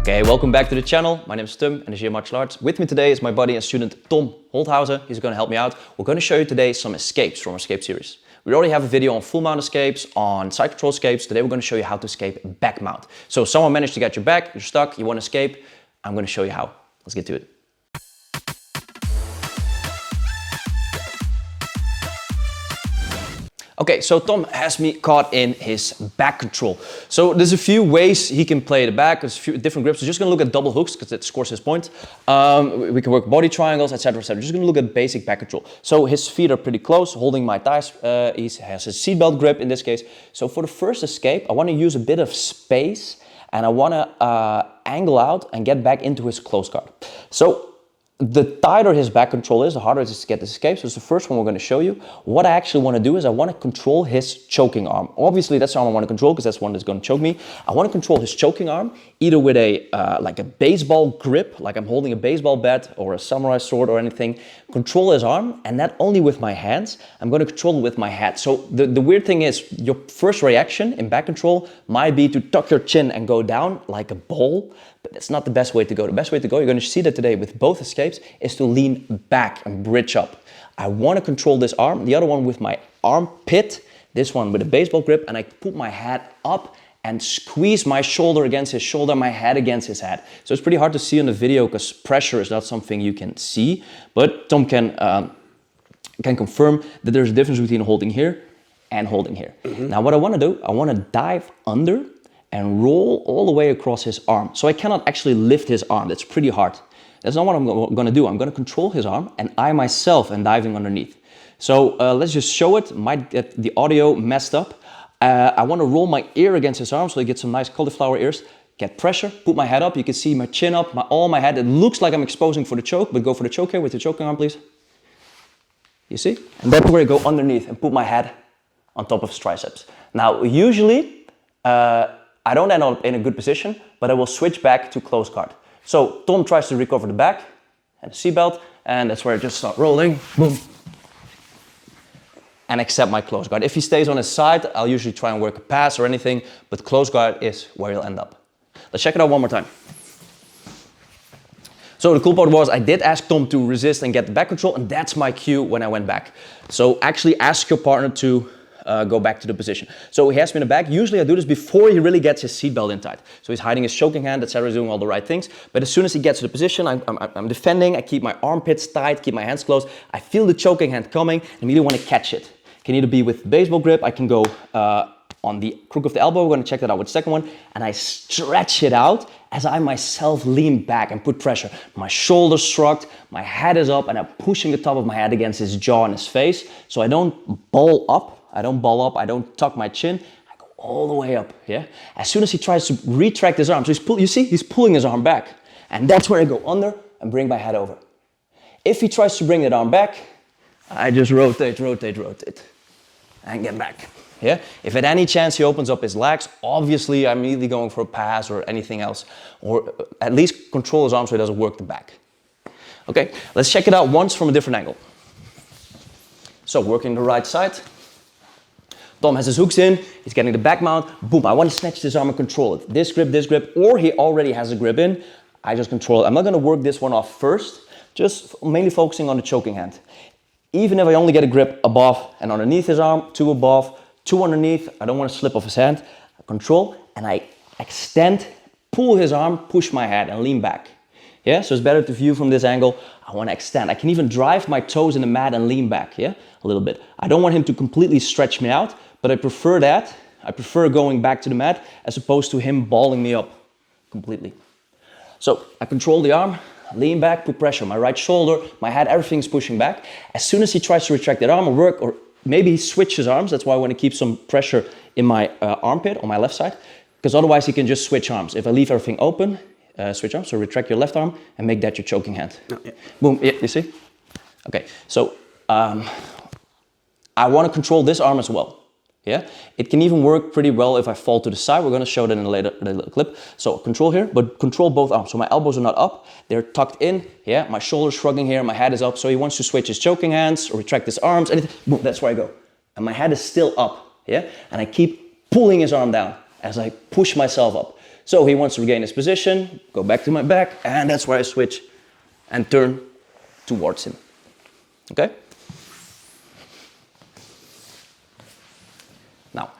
Okay, welcome back to the channel. My name is Tum Energia Martial Arts. With me today is my buddy and student Tom Holthausen. He's going to help me out. We're going to show you today some escapes from our escape series. We already have a video on full mount escapes, on side control escapes. Today we're going to show you how to escape back mount. So someone managed to get your back, you're stuck, you want to escape. I'm going to show you how. Let's get to it. Okay, so Tom has me caught in his back control. So there's a few ways he can play the back. There's a few different grips. We're just gonna look at double hooks because that scores his point. We can work body triangles, etc., etc. Just gonna look at basic back control. So his feet are pretty close, holding my thighs. He has his seatbelt grip in this case. So for the first escape, I want to use a bit of space and I want to angle out and get back into his close guard. So the tighter his back control is, the harder it is to get this escape. So it's the first one we're going to show you. What I actually want to do is I want to control his choking arm. Obviously that's the arm I want to control because that's the one that's going to choke me. I want to control his choking arm either with a like a baseball grip, like I'm holding a baseball bat or a samurai sword or anything. Control his arm, and not only with my hands, I'm going to control it with my head. So the weird thing is your first reaction in back control might be to tuck your chin and go down like a ball, but that's not the best way to go. The best way to go, you're going to see that today with both escapes, is to lean back and bridge up. I want to control this arm, the other one with my armpit, this one with a baseball grip, and I put my head up and squeeze my shoulder against his shoulder, my head against his head. So it's pretty hard to see on the video because pressure is not something you can see, but Tom can confirm that there's a difference between holding here and holding here. Now what I want to do, I want to dive under and roll all the way across his arm. So I cannot actually lift his arm, that's pretty hard. That's not what I'm going to do. I'm going to control his arm and I myself am diving underneath. So let's just show it. Might get the audio messed up. I want to roll my ear against his arm so I get some nice cauliflower ears. Get pressure, put my head up. You can see my chin up, all my head. It looks like I'm exposing for the choke, but go for the choke here with the choking arm, please. You see? And that's where I go underneath and put my head on top of his triceps. Now, usually, I don't end up in a good position, but I will switch back to close guard. So Tom tries to recover the back and the seatbelt, and that's where I just start rolling, boom, and accept my close guard. If he stays on his side, I'll usually try and work a pass or anything, but close guard is where he'll end up. Let's check it out one more time. So the cool part was I did ask Tom to resist and get the back control, and that's my cue when I went back. So actually ask your partner to go back to the position. So he has me in the back. Usually I do this before he really gets his seatbelt in tight. So he's hiding his choking hand, etc. He's doing all the right things. But as soon as he gets to the position, I'm defending. I keep my armpits tight, keep my hands closed. I feel the choking hand coming and immediately want to catch it. It can either be with baseball grip. I can go on the crook of the elbow. We're going to check that out with the second one. And I stretch it out as I myself lean back and put pressure. My shoulders shrugged, my head is up, and I'm pushing the top of my head against his jaw and his face. So I don't ball up. I don't tuck my chin, I go all the way up, yeah? As soon as he tries to retract his arm, so you see, he's pulling his arm back. And that's where I go under and bring my head over. If he tries to bring that arm back, I just rotate, and get back, yeah? If at any chance he opens up his legs, obviously I'm immediately going for a pass or anything else, or at least control his arm so he doesn't work the back. Okay, let's check it out once from a different angle. So working the right side. Tom has his hooks in, he's getting the back mount, boom, I want to snatch this arm and control it. This grip, or he already has a grip in, I just control it. I'm not going to work this one off first, just mainly focusing on the choking hand. Even if I only get a grip above and underneath his arm, 2 above, 2 underneath, I don't want to slip off his hand, I control, and I extend, pull his arm, push my head and lean back. Yeah, so it's better to view from this angle. I want to extend. I can even drive my toes in the mat and lean back, yeah, a little bit. I don't want him to completely stretch me out, but I prefer that. I prefer going back to the mat as opposed to him balling me up completely. So I control the arm, lean back, put pressure on my right shoulder, my head, everything's pushing back. As soon as he tries to retract that arm or work, or maybe he switches arms, that's why I want to keep some pressure in my armpit on my left side, because otherwise he can just switch arms. If I leave everything open, switch arms, so retract your left arm and make that your choking hand. Oh, yeah. Boom, yeah, you see? Okay, so I want to control this arm as well. Yeah, it can even work pretty well if I fall to the side. We're going to show that in a later clip. So control here, but control both arms. So my elbows are not up, they're tucked in. Yeah, my shoulders shrugging here, my head is up. So he wants to switch his choking hands or retract his arms, anything. Boom, that's where I go. And my head is still up. Yeah, and I keep pulling his arm down as I push myself up. So he wants to regain his position, go back to my back, and that's where I switch and turn towards him. Okay? Now,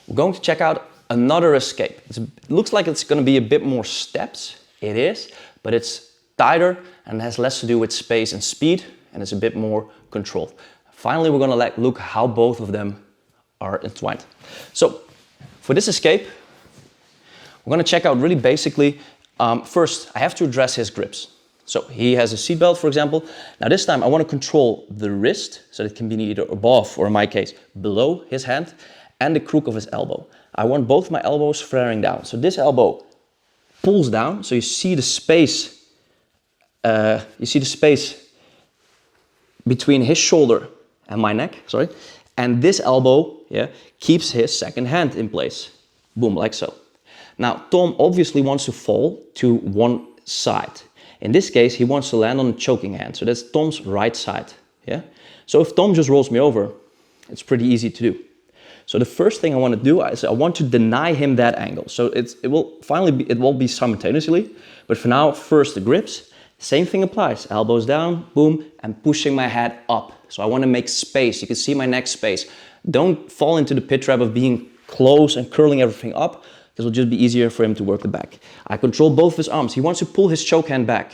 we're going to check out another escape. It looks like it's going to be a bit more steps. It is, but it's tighter and has less to do with space and speed, and it's a bit more controlled. Finally, we're going to look how both of them are entwined. So, for this escape, we're going to check out really basically, first I have to address his grips. So he has a seatbelt, for example. Now this time I want to control the wrist, so that it can be either above or in my case below his hand, and the crook of his elbow. I want both my elbows flaring down. So this elbow pulls down, so you see the space. Between his shoulder and my neck, sorry. And this elbow, yeah, keeps his second hand in place. Boom, like so. Now, Tom obviously wants to fall to one side. In this case, he wants to land on the choking hand. So that's Tom's right side, yeah? So if Tom just rolls me over, it's pretty easy to do. So the first thing I want to do is I want to deny him that angle. So it will be simultaneously, but for now, first the grips. Same thing applies, elbows down, boom, and pushing my head up. So I want to make space, you can see my neck space. Don't fall into the pit trap of being close and curling everything up. This will just be easier for him to work the back. I control both of his arms. He wants to pull his choke hand back.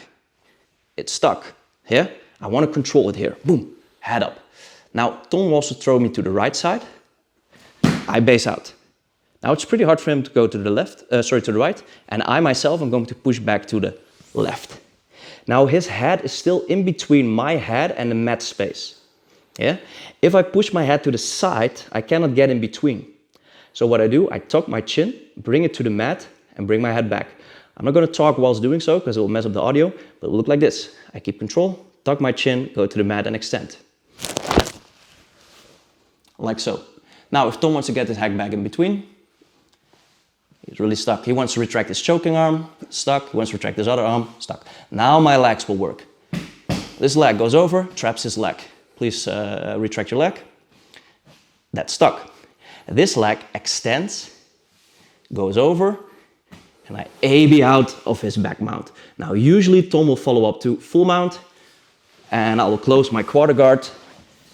It's stuck, yeah? I want to control it here, boom, head up. Now, Tom will also throw me to the right side. I base out. Now it's pretty hard for him to go to the to the right, and I myself am going to push back to the left. Now his head is still in between my head and the mat space. Yeah? If I push my head to the side, I cannot get in between. So what I do, I tuck my chin, bring it to the mat, and bring my head back. I'm not going to talk whilst doing so, because it will mess up the audio, but it will look like this. I keep control, tuck my chin, go to the mat, and extend. Like so. Now, if Tom wants to get his head back in between, he's really stuck. He wants to retract his choking arm, stuck. He wants to retract his other arm, stuck. Now my legs will work. This leg goes over, traps his leg. Please retract your leg. That's stuck. This leg extends, goes over, and I AB out of his back mount. Now usually Tom will follow up to full mount, and I will close my quarter guard,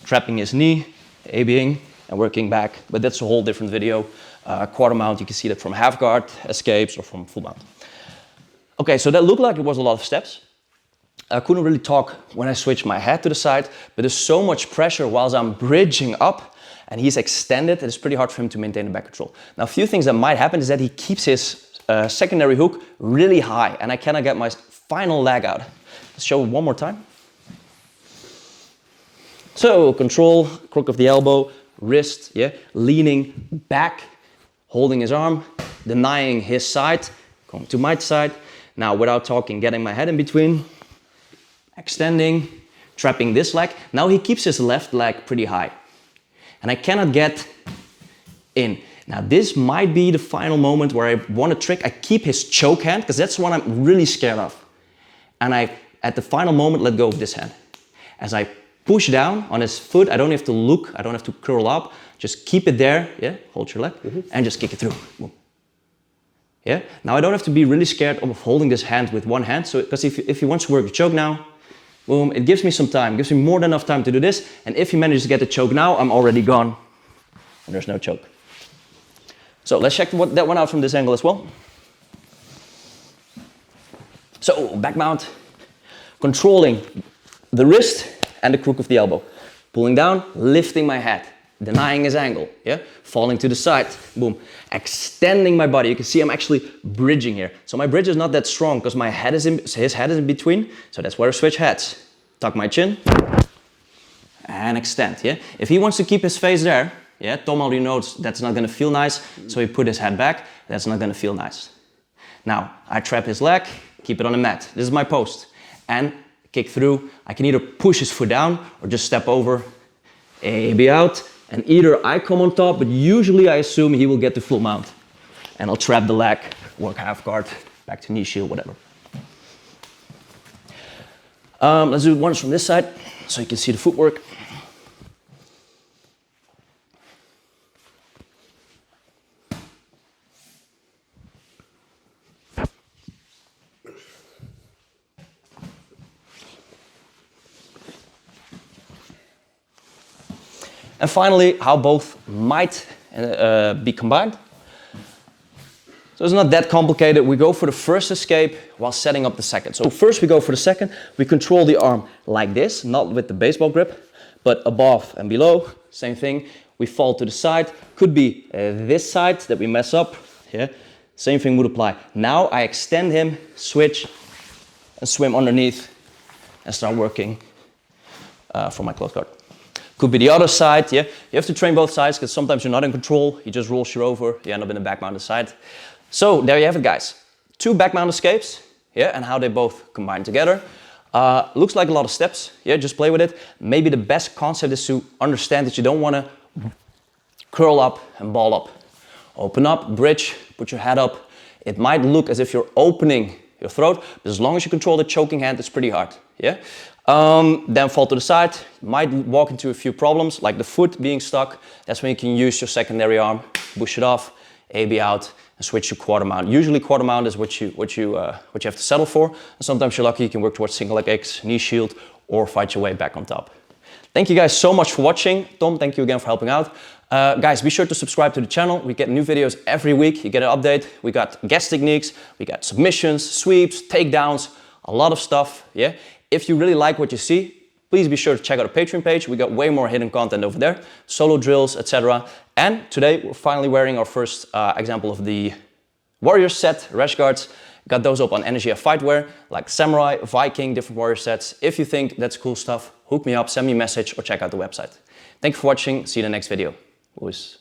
trapping his knee, ABing, and working back. But that's a whole different video. Quarter mount, you can see that from half guard escapes or from full mount. Okay, so that looked like it was a lot of steps. I couldn't really talk when I switched my head to the side, but there's so much pressure whilst I'm bridging up and he's extended, it's pretty hard for him to maintain the back control. Now, a few things that might happen is that he keeps his secondary hook really high and I cannot get my final leg out. Let's show it one more time. So, control, crook of the elbow, wrist, yeah, leaning back, holding his arm, denying his side, going to my side. Now, without talking, getting my head in between, extending, trapping this leg. Now he keeps his left leg pretty high. And I cannot get in. Now this might be the final moment where I want a trick. I keep his choke hand, because that's what I'm really scared of. And I, at the final moment, let go of this hand. As I push down on his foot, I don't have to look, I don't have to curl up. Just keep it there, yeah, hold your leg, and just kick it through. Boom. Yeah. Now I don't have to be really scared of holding this hand with one hand. So, because if he wants to work the choke now, boom, it gives me some time, gives me more than enough time to do this. And if he manages to get the choke now, I'm already gone. And there's no choke. So let's check that one out from this angle as well. So back mount, controlling the wrist and the crook of the elbow. Pulling down, lifting my head, denying his angle, yeah? Falling to the side, boom. Extending my body. You can see I'm actually bridging here. So my bridge is not that strong because his head is in between. So that's where I switch heads. Tuck my chin and extend, yeah? If he wants to keep his face there, yeah, Tom already knows that's not gonna feel nice. So he put his head back, that's not gonna feel nice. Now, I trap his leg, keep it on the mat. This is my post. And kick through. I can either push his foot down or just step over, AB out, and either I come on top, but usually I assume he will get the full mount. And I'll trap the leg, work half guard, back to knee shield, whatever. Let's do it once from this side, so you can see the footwork. And finally, how both might be combined. So it's not that complicated. We go for the first escape while setting up the second. So first we go for the second. We control the arm like this, not with the baseball grip, but above and below. Same thing. We fall to the side. Could be this side that we mess up. Yeah. Same thing would apply. Now I extend him, switch, and swim underneath and start working for my close guard. Could be the other side. Yeah. You have to train both sides because sometimes you're not in control. He just rolls you over. You end up in the back mounted side. So there you have it, guys. 2 back mount escapes, yeah, and how they both combine together. Looks like a lot of steps. Yeah, just play with it. Maybe the best concept is to understand that you don't want to curl up and ball up. Open up, bridge, put your head up. It might look as if you're opening your throat, but as long as you control the choking hand, it's pretty hard. Yeah. Then fall to the side. You might walk into a few problems, like the foot being stuck. That's when you can use your secondary arm, push it off, AB out, and switch to quarter mount. Usually quarter mount is what you have to settle for. And sometimes you're lucky, you can work towards single leg X, knee shield, or fight your way back on top. Thank you guys so much for watching. Tom, thank you again for helping out. Guys, be sure to subscribe to the channel. We get new videos every week. You get an update. We got guest techniques, we got submissions, sweeps, takedowns, a lot of stuff. Yeah. If you really like what you see, please be sure to check out our Patreon page. We got way more hidden content over there, solo drills, etc. And today we're finally wearing our first example of the warrior set rash guards. Got those up on Energia Fightwear, like Samurai, Viking, different warrior sets. If you think that's cool stuff, hook me up, send me a message, or check out the website. Thank you for watching. See you in the next video. Always.